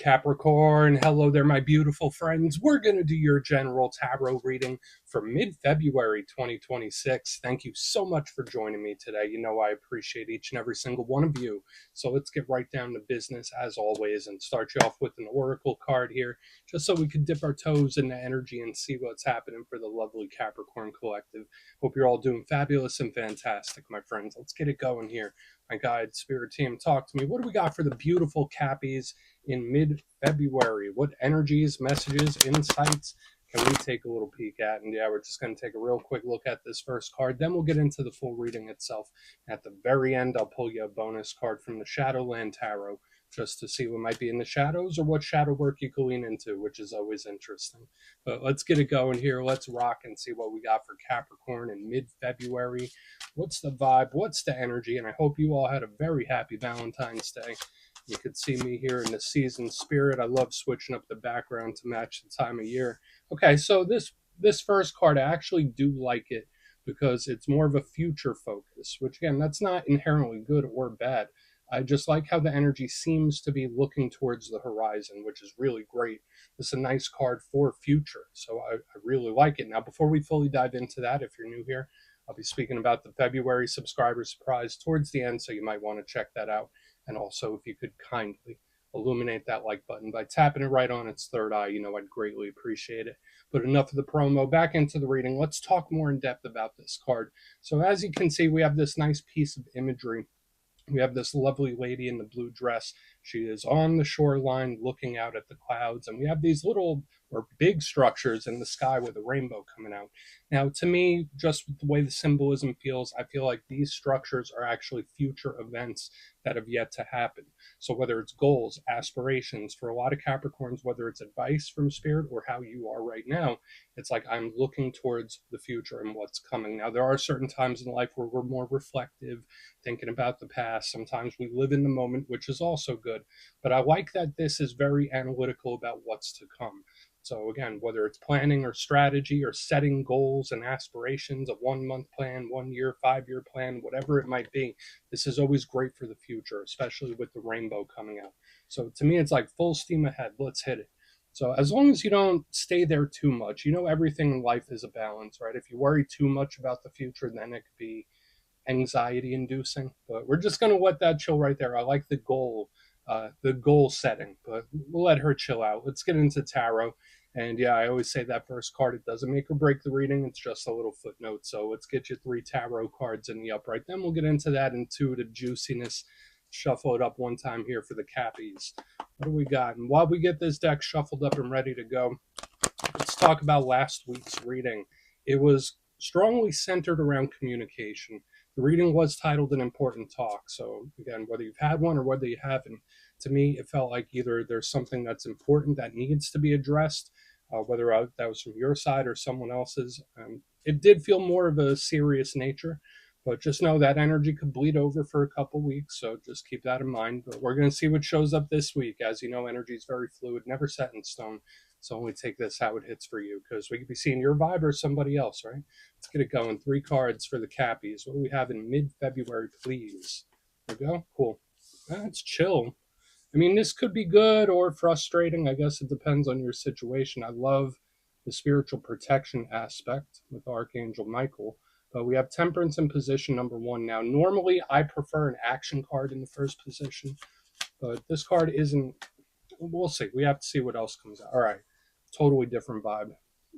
Capricorn. Hello there, my beautiful friends. We're going to do your general tarot reading for mid-February 2026. Thank you so much for joining me today. You know I appreciate each and every single one of you. So let's get right down to business as always and start you off with an oracle card here, just so we can dip our toes in the energy and see what's happening for the lovely Capricorn collective. Hope you're all doing fabulous and fantastic, my friends. Let's get it going here. My guide, spirit team, talk to me. What do we got for the beautiful Cappies in mid-February? What energies, messages, insights can we take a little peek at? And yeah, we're just going to take a real quick look at this first card. Then we'll get into the full reading itself. At the very end, I'll pull you a bonus card from the Shadowland Tarot, just to see what might be in the shadows or what shadow work you can lean into, which is always interesting. But let's get it going here. Let's rock and see what we got for Capricorn in mid-February. What's the vibe? What's the energy? And I hope you all had a very happy Valentine's Day. You could see me here in the season spirit. I love switching up the background to match the time of year. Okay, so this first card, I actually do like it because it's more of a future focus, which again, that's not inherently good or bad. I just like how the energy seems to be looking towards the horizon, which is really great. This is a nice card for future, so I really like it. Now, before we fully dive into that, if you're new here, I'll be speaking about the February subscriber surprise towards the end, so you might want to check that out. And also, if you could kindly illuminate that like button by tapping it right on its third eye, I'd greatly appreciate it. But enough of the promo, back into the reading. Let's talk more in depth about this card. So as you can see, we have this nice piece of imagery. We have this lovely lady in the blue dress. She is on the shoreline looking out at the clouds, and we have these little or big structures in the sky with a rainbow coming out. Now, to me, just with the way the symbolism feels, I feel like these structures are actually future events that have yet to happen. So whether it's goals, aspirations, for a lot of Capricorns, whether it's advice from spirit or how you are right now, it's like I'm looking towards the future and what's coming. Now, there are certain times in life where we're more reflective, thinking about the past. Sometimes we live in the moment, which is also good. But I like that this is very analytical about what's to come. So again, whether it's planning or strategy or setting goals and aspirations, a 1 month plan, 1 year, 5 year plan, whatever it might be, this is always great for the future, especially with the rainbow coming out. So to me, it's like full steam ahead. Let's hit it. So as long as you don't stay there too much, everything in life is a balance, right? If you worry too much about the future, then it could be anxiety inducing, but we're just going to let that chill right there. I like the goal setting, but we'll let her chill out. Let's get into tarot. And yeah, I always say that first card, it doesn't make or break the reading. It's just a little footnote. So let's get you 3 tarot cards in the upright. Then we'll get into that intuitive juiciness. Shuffle it up one time here for the Cappies. What do we got? And while we get this deck shuffled up and ready to go, let's talk about last week's reading. It was strongly centered around communication. The reading was titled An Important Talk. So again, whether you've had one or whether you haven't, to me, it felt like either there's something that's important that needs to be addressed, whether that was from your side or someone else's. It did feel more of a serious nature, but just know that energy could bleed over for a couple weeks. So just keep that in mind. But we're going to see what shows up this week. As you know, energy is very fluid, never set in stone. So only take this how it hits for you, because we could be seeing your vibe or somebody else, right? Let's get it going. 3 cards for the Cappies. What do we have in mid-February, please? There we go. Cool. That's chill. I mean, this could be good or frustrating. I guess it depends on your situation. I love the spiritual protection aspect with Archangel Michael. But we have Temperance in position number 1 now. Normally, I prefer an action card in the first position, but this card isn't. We'll see. We have to see what else comes out. All right. Totally different vibe.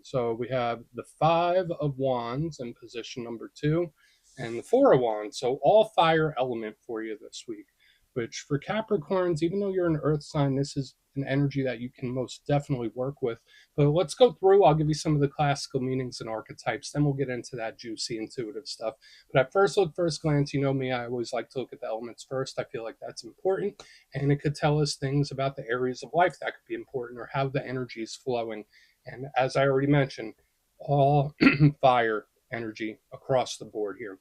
So we have the 5 of Wands in position number 2 and the 4 of Wands. So all fire element for you this week, which for Capricorns, even though you're an earth sign, this is an energy that you can most definitely work with. But let's go through. I'll give you some of the classical meanings and archetypes. Then we'll get into that juicy, intuitive stuff. But at first look, first glance, you know me, I always like to look at the elements first. I feel like that's important. And it could tell us things about the areas of life that could be important or how the energy is flowing. And as I already mentioned, all fire energy across the board here.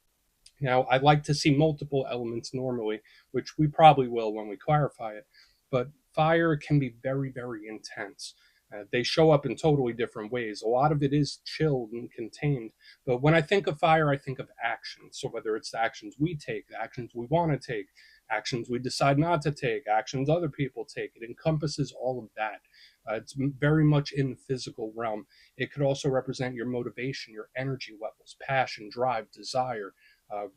Now, I'd like to see multiple elements normally, which we probably will when we clarify it, but fire can be very, very intense. They show up in totally different ways. A lot of it is chilled and contained, but when I think of fire, I think of action. So whether it's the actions we take, the actions we want to take, actions we decide not to take, actions other people take. It encompasses all of that. It's very much in the physical realm. It could also represent your motivation, your energy levels, passion, drive, desire,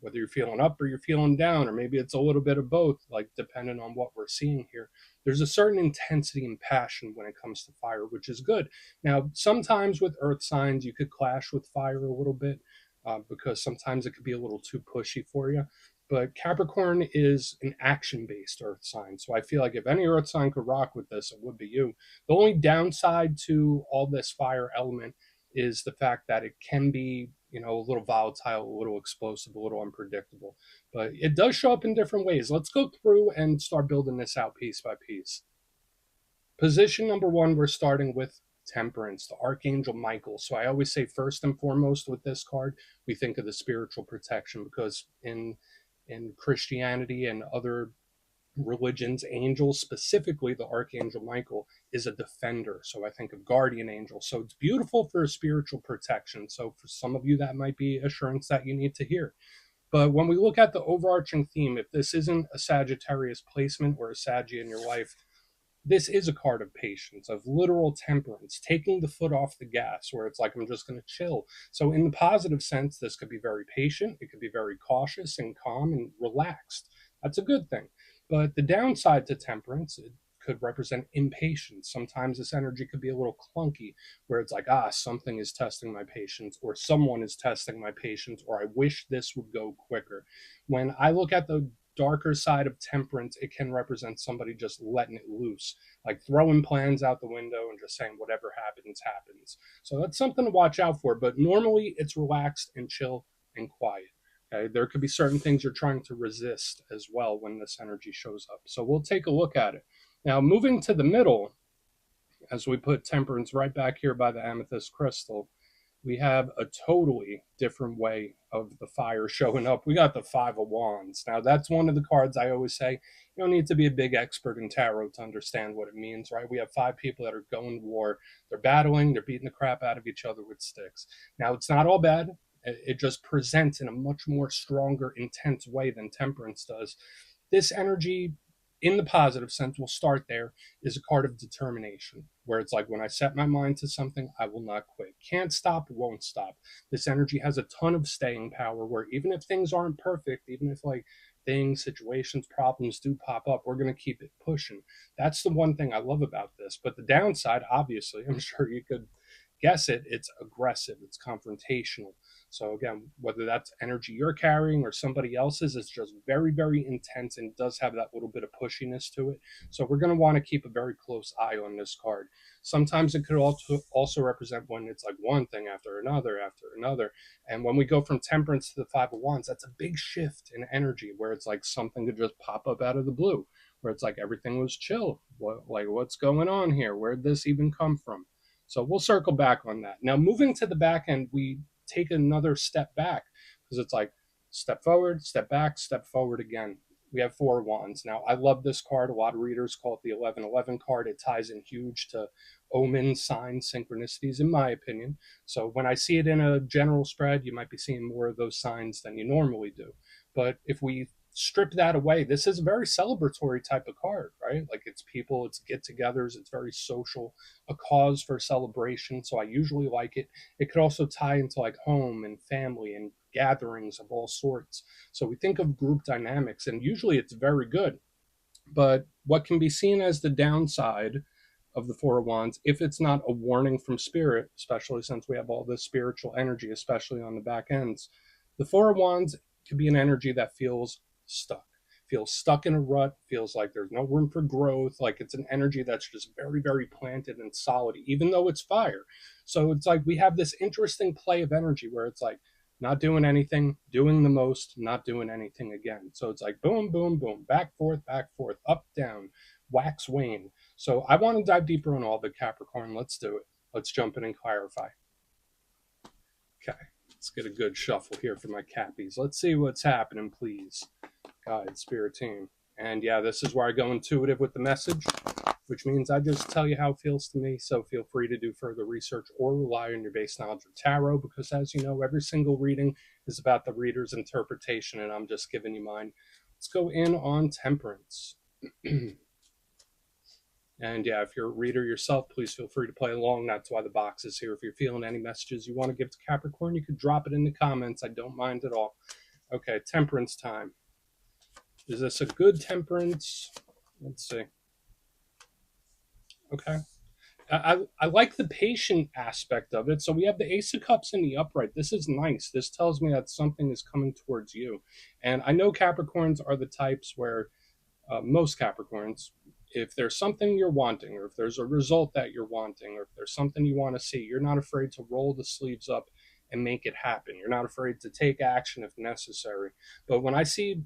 whether you're feeling up or you're feeling down, or maybe it's a little bit of both, like depending on what we're seeing here. There's a certain intensity and passion when it comes to fire, which is good. Now, sometimes with earth signs, you could clash with fire a little bit because sometimes it could be a little too pushy for you. But Capricorn is an action based earth sign. So I feel like if any earth sign could rock with this, it would be you. The only downside to all this fire element is the fact that it can be, a little volatile, a little explosive, a little unpredictable. But it does show up in different ways. Let's go through and start building this out piece by piece. Position number one, we're starting with Temperance, the Archangel Michael. So I always say first and foremost with this card, we think of the spiritual protection, because in Christianity and other religions, angels, specifically the Archangel Michael, is a defender. So I think of guardian angel. So it's beautiful for spiritual protection. So for some of you, that might be assurance that you need to hear. But when we look at the overarching theme, if this isn't a Sagittarius placement or a Saggy in your life, this is a card of patience, of literal temperance, taking the foot off the gas, where it's like, I'm just going to chill. So in the positive sense, this could be very patient. It could be very cautious and calm and relaxed. That's a good thing. But the downside to temperance, it could represent impatience. Sometimes this energy could be a little clunky, where it's like, something is testing my patience, or someone is testing my patience, or I wish this would go quicker. When I look at the darker side of temperance, it can represent somebody just letting it loose, like throwing plans out the window and just saying whatever happens, happens. So that's something to watch out for. But normally it's relaxed and chill and quiet. Okay, there could be certain things you're trying to resist as well when this energy shows up. So we'll take a look at it. Now, moving to the middle, as we put temperance right back here by the amethyst crystal, we have a totally different way of the fire showing up. We got the Five of Wands. Now, that's one of the cards I always say, you don't need to be a big expert in tarot to understand what it means, right? We have five people that are going to war. They're battling. They're beating the crap out of each other with sticks. Now, it's not all bad. It just presents in a much more stronger, intense way than temperance does. This energy, in the positive sense, we'll start there, is a card of determination, where it's like, when I set my mind to something, I will not quit. Can't stop, won't stop. This energy has a ton of staying power, where even if things aren't perfect, even if like things, situations, problems do pop up, we're going to keep it pushing. That's the one thing I love about this. But the downside, obviously, I'm sure you could guess it, it's aggressive, it's confrontational. So again, whether that's energy you're carrying or somebody else's, it's just very, very intense and does have that little bit of pushiness to it. So we're going to want to keep a very close eye on this card. Sometimes it could also represent when it's like one thing after another after another. And when we go from temperance to the Five of Wands, that's a big shift in energy, where it's like something could just pop up out of the blue, where it's like everything was chill. What's going on here? Where'd this even come from? So we'll circle back on that. Now, moving to the back end, we take another step back, because it's like step forward, step back, step forward again. We have Four Wands. Now, I love this card. A lot of readers call it the 1111 card. It ties in huge to omen, signs, synchronicities, in my opinion. So when I see it in a general spread, you might be seeing more of those signs than you normally do. But if we strip that away, this is a very celebratory type of card, right? Like, it's people, it's get-togethers, it's very social, a cause for celebration. So I usually like it. It could also tie into like home and family and gatherings of all sorts. So we think of group dynamics, and usually it's very good. But what can be seen as the downside of the Four of Wands, if it's not a warning from spirit, especially since we have all this spiritual energy, especially on the back ends, the Four of Wands could be an energy that feels stuck in a rut, feels like there's no room for growth. Like, it's an energy that's just very, very planted and solid, even though it's fire. So it's like we have this interesting play of energy, where it's like not doing anything, doing the most, not doing anything again. So it's like boom, boom, boom, back, forth, up, down, wax, wane. So I want to dive deeper on all the Capricorn. Let's do it. Let's jump in and clarify. Okay, let's get a good shuffle here for my Cappies. Let's see what's happening, please. Guide, spirit team. And yeah, this is where I go intuitive with the message, which means I just tell you how it feels to me. So feel free to do further research or rely on your base knowledge of tarot, because as you know, every single reading is about the reader's interpretation, and I'm just giving you mine. Let's go in on temperance. And yeah, if you're a reader yourself, please feel free to play along. That's why the box is here. If you're feeling any messages you want to give to Capricorn, you could drop it in the comments. I don't mind at all. Okay, temperance time. Is this a good temperance? Let's see. Okay. I like the patient aspect of it. So we have the Ace of Cups in the upright. This is nice. This tells me that something is coming towards you. And I know Capricorns are the types where most Capricorns, if there's something you're wanting, or if there's a result that you're wanting, or if there's something you want to see, you're not afraid to roll the sleeves up and make it happen. You're not afraid to take action if necessary. But when I see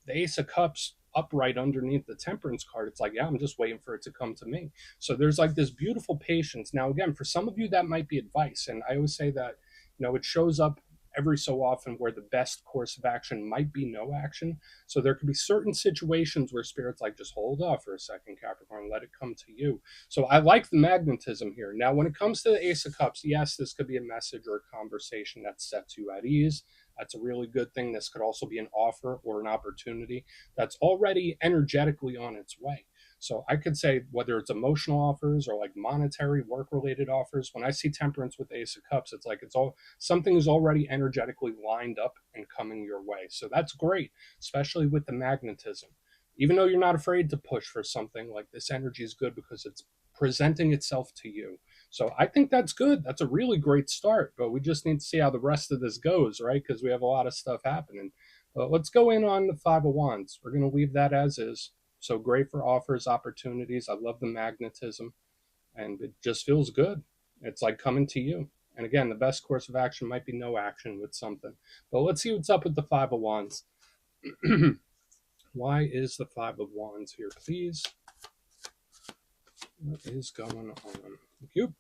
the Ace of Cups upright underneath the Temperance card, it's like, yeah, I'm just waiting for it to come to me. So there's like this beautiful patience. Now, again, for some of you, that might be advice. And I always say that, it shows up every so often where the best course of action might be no action. So there could be certain situations where spirit's like, just hold off for a second, Capricorn, let it come to you. So I like the magnetism here. Now, when it comes to the Ace of Cups, yes, this could be a message or a conversation that sets you at ease. That's a really good thing. This could also be an offer or an opportunity that's already energetically on its way. So I could say whether it's emotional offers or like monetary work related offers, when I see temperance with Ace of Cups, it's like something is already energetically lined up and coming your way. So that's great, especially with the magnetism. Even though you're not afraid to push for something, like this energy is good because it's presenting itself to you. So I think that's good. That's a really great start, but we just need to see how the rest of this goes, right? Because we have a lot of stuff happening. But let's go in on the Five of Wands. We're going to leave that as is. So great for offers, opportunities. I love the magnetism, and it just feels good. It's like coming to you. And again, the best course of action might be no action with something. But let's see what's up with the Five of Wands. Why is the Five of Wands here, please? What is going on? Thank you.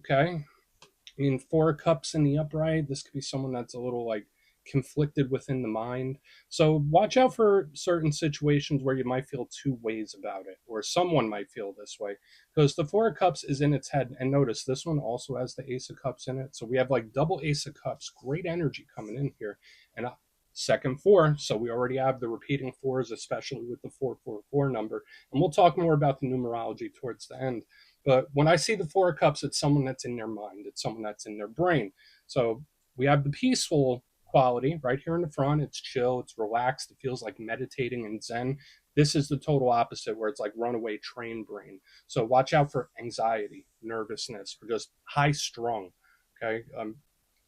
Okay. I mean, Four of Cups in the upright. This could be someone that's a little like conflicted within the mind. So watch out for certain situations where you might feel two ways about it, or someone might feel this way, because the Four of Cups is in its head. And notice this one also has the Ace of Cups in it. So we have like double Ace of Cups, great energy coming in here. And second four. So we already have the repeating fours, especially with the 444 number. And we'll talk more about the numerology towards the end. But when I see the Four of Cups, it's someone that's in their mind. It's someone that's in their brain. So we have the peaceful quality right here in the front. It's chill. It's relaxed. It feels like meditating and Zen. This is the total opposite, where it's like runaway train brain. So watch out for anxiety, nervousness, or just high strung. Okay.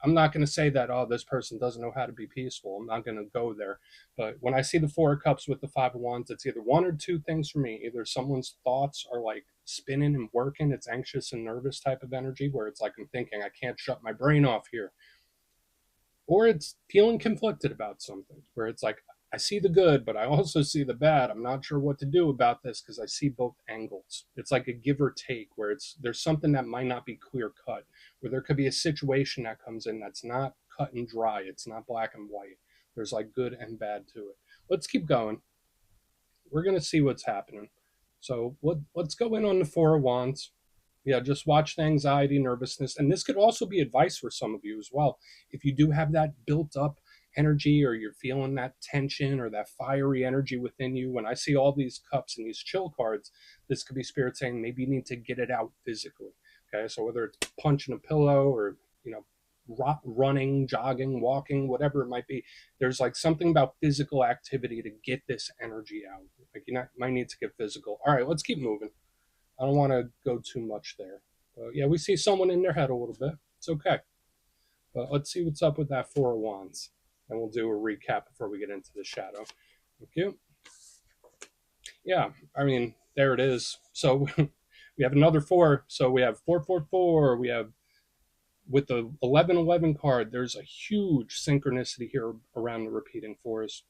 I'm not going to say that, oh, this person doesn't know how to be peaceful. I'm not going to go there. But when I see the Four of Cups with the Five of Wands, it's either one or two things for me. Either someone's thoughts are like spinning and working. It's anxious and nervous type of energy where it's like, I'm thinking, I can't shut my brain off here. Or it's feeling conflicted about something where it's like, I see the good, but I also see the bad. I'm not sure what to do about this because I see both angles. It's like a give or take where there's something that might not be clear cut, where there could be a situation that comes in that's not cut and dry. It's not black and white. There's like good and bad to it. Let's keep going. We're going to see what's happening. So let's go in on the Four of Wands. Yeah, just watch the anxiety, nervousness. And this could also be advice for some of you as well. If you do have that built up energy, or you're feeling that tension or that fiery energy within you, when I see all these cups and these chill cards, this could be spirit saying maybe you need to get it out physically. Okay, so whether it's punching a pillow or, running, jogging, walking, whatever it might be, there's like something about physical activity to get this energy out. Like might need to get physical. All right, let's keep moving. I don't want to go too much there. Yeah, we see someone in their head a little bit. It's okay. But let's see what's up with that Four of Wands. And we'll do a recap before we get into the shadow. Thank you. Yeah, I mean, there it is. So we have another four. So we have 444. We have, with the 1111 card, there's a huge synchronicity here around the repeating fours.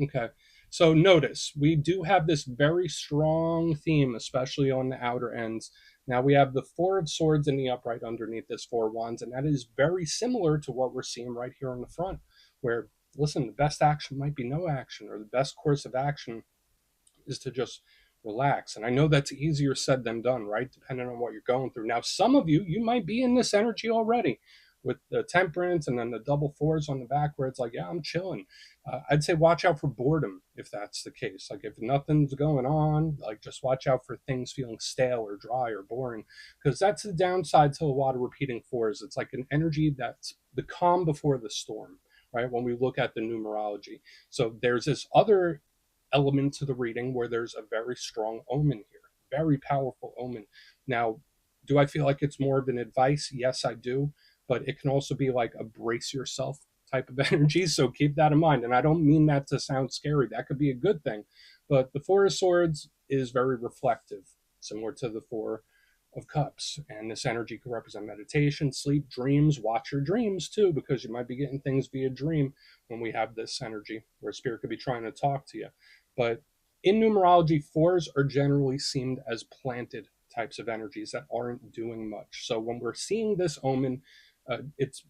Okay. So notice we do have this very strong theme, especially on the outer ends. Now we have the Four of Swords in the upright underneath this Four of Wands, and that is very similar to what we're seeing right here on the front, where, listen, the best action might be no action, or the best course of action is to just relax. And I know that's easier said than done, right? Depending on what you're going through. Now, some of you might be in this energy already, with the temperance and then the double fours on the back where it's like, yeah, I'm chilling. I'd say watch out for boredom if that's the case. Like if nothing's going on, like just watch out for things feeling stale or dry or boring, because that's the downside to a lot of repeating fours. It's like an energy that's the calm before the storm, right? When we look at the numerology. So there's this other element to the reading where there's a very strong omen here, very powerful omen. Now, do I feel like it's more of an advice? Yes, I do. But it can also be like a brace yourself type of energy. So keep that in mind. And I don't mean that to sound scary. That could be a good thing. But the Four of Swords is very reflective, similar to the Four of Cups. And this energy could represent meditation, sleep, dreams. Watch your dreams too, because you might be getting things via dream when we have this energy where spirit could be trying to talk to you. But in numerology, fours are generally seen as planted types of energies that aren't doing much. So when we're seeing this omen, it's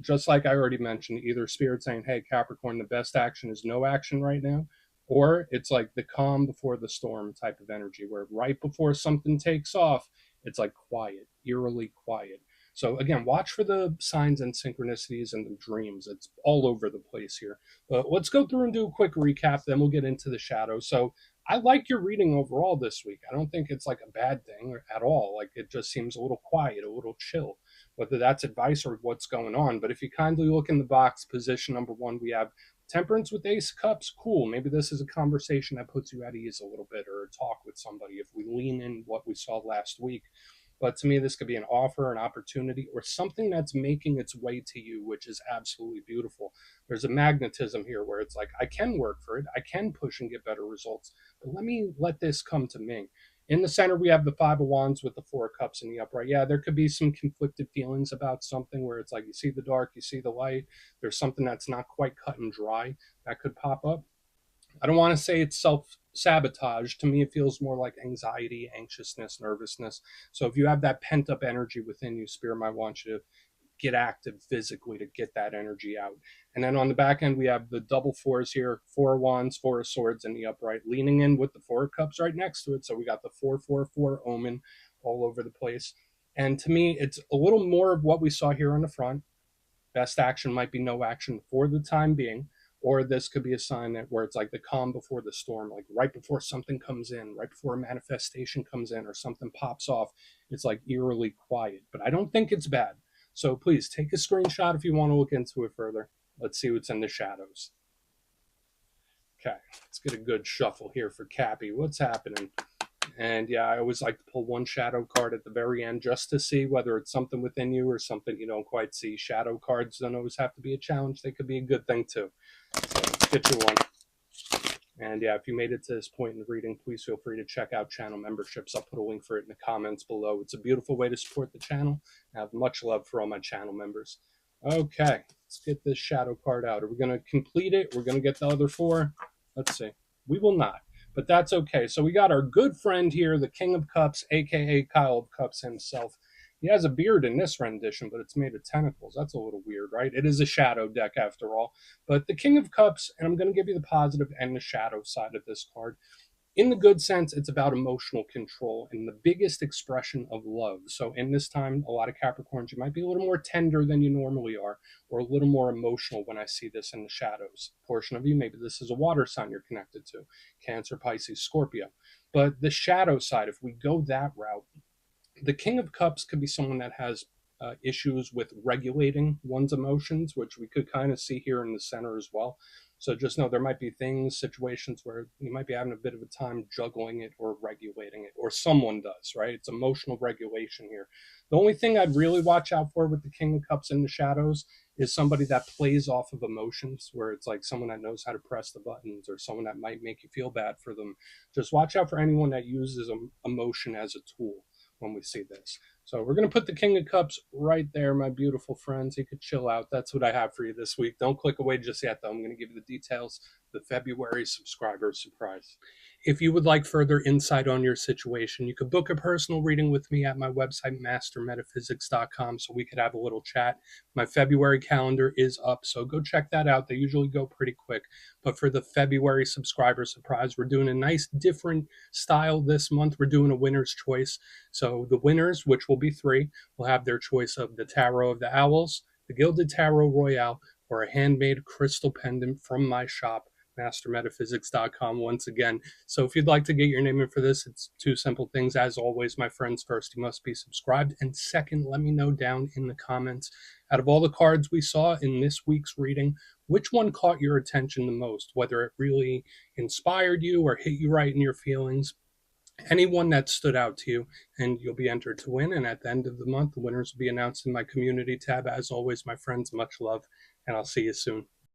just like I already mentioned, either spirit saying, hey, Capricorn, the best action is no action right now, or it's like the calm before the storm type of energy where right before something takes off, it's like quiet, eerily quiet. So again, watch for the signs and synchronicities and the dreams. It's all over the place here. But let's go through and do a quick recap, then we'll get into the shadow. So I like your reading overall this week. I don't think it's like a bad thing at all. Like it just seems a little quiet, a little chill, whether that's advice or what's going on. But if you kindly look in the box, position number one, we have temperance with ace of cups. Cool. Maybe this is a conversation that puts you at ease a little bit, or a talk with somebody if we lean in what we saw last week. But to me, this could be an offer, an opportunity, or something that's making its way to you, which is absolutely beautiful. There's a magnetism here where it's like, I can work for it, I can push and get better results, but let this come to me. In the center, we have the Five of Wands with the Four of Cups in the upright. Yeah, there could be some conflicted feelings about something where it's like you see the dark, you see the light. There's something that's not quite cut and dry that could pop up. I don't want to say it's self sabotage. To me, it feels more like anxiety, anxiousness, nervousness. So if you have that pent up energy within you, Spirit might want you to get active physically to get that energy out. And then on the back end, we have the double fours here, Four of Wands, Four of Swords in the upright, leaning in with the Four of Cups right next to it. So we got the 444 Omen all over the place. And to me, it's a little more of what we saw here on the front. Best action might be no action for the time being, or this could be a sign that where it's like the calm before the storm, like right before something comes in, right before a manifestation comes in or something pops off, it's like eerily quiet. But I don't think it's bad. So please take a screenshot if you want to look into it further. Let's see what's in the shadows. Okay, let's get a good shuffle here for Cappy. What's happening? And yeah, I always like to pull one shadow card at the very end just to see whether it's something within you or something you don't quite see. Shadow cards don't always have to be a challenge. They could be a good thing too. So let's get you one. And yeah, if you made it to this point in the reading, please feel free to check out channel memberships. I'll put a link for it in the comments below. It's a beautiful way to support the channel. I have much love for all my channel members. Okay, let's get this shadow card out. Are we going to complete it? We're going to get the other four? Let's see. We will not, but that's okay. So we got our good friend here, the King of Cups, aka Kyle of Cups himself. He has a beard in this rendition, but it's made of tentacles. That's a little weird, right? It is a shadow deck after all. But the King of Cups, and I'm going to give you the positive and the shadow side of this card. In the good sense, it's about emotional control and the biggest expression of love. So in this time, a lot of Capricorns, you might be a little more tender than you normally are, or a little more emotional when I see this in the shadows. A portion of you, maybe this is a water sign you're connected to, Cancer, Pisces, Scorpio. But the shadow side, if we go that route, the King of Cups could be someone that has issues with regulating one's emotions, which we could kind of see here in the center as well. So just know there might be things, situations where you might be having a bit of a time juggling it or regulating it, or someone does, right? It's emotional regulation here. The only thing I'd really watch out for with the King of Cups in the shadows is somebody that plays off of emotions, where it's like someone that knows how to press the buttons or someone that might make you feel bad for them. Just watch out for anyone that uses emotion as a tool when we see this. So we're going to put the King of Cups right there, my beautiful friends. You could chill out. That's what I have for you this week. Don't click away just yet, though. I'm going to give you the details, the February subscriber surprise. If you would like further insight on your situation, you could book a personal reading with me at my website, mastermetaphysics.com, so we could have a little chat. My February calendar is up, so go check that out. They usually go pretty quick. But for the February subscriber surprise, we're doing a nice different style this month. We're doing a winner's choice. So the winners, which will be 3, will have their choice of the Tarot of the Owls, the Gilded Tarot Royale, or a handmade crystal pendant from my shop, mastermetaphysics.com, once again. So if you'd like to get your name in for this, it's two simple things. As always, my friends, first, you must be subscribed. And second, let me know down in the comments, out of all the cards we saw in this week's reading, which one caught your attention the most, whether it really inspired you or hit you right in your feelings. Anyone that stood out to you, and you'll be entered to win. And at the end of the month, the winners will be announced in my community tab. As always, my friends, much love, and I'll see you soon.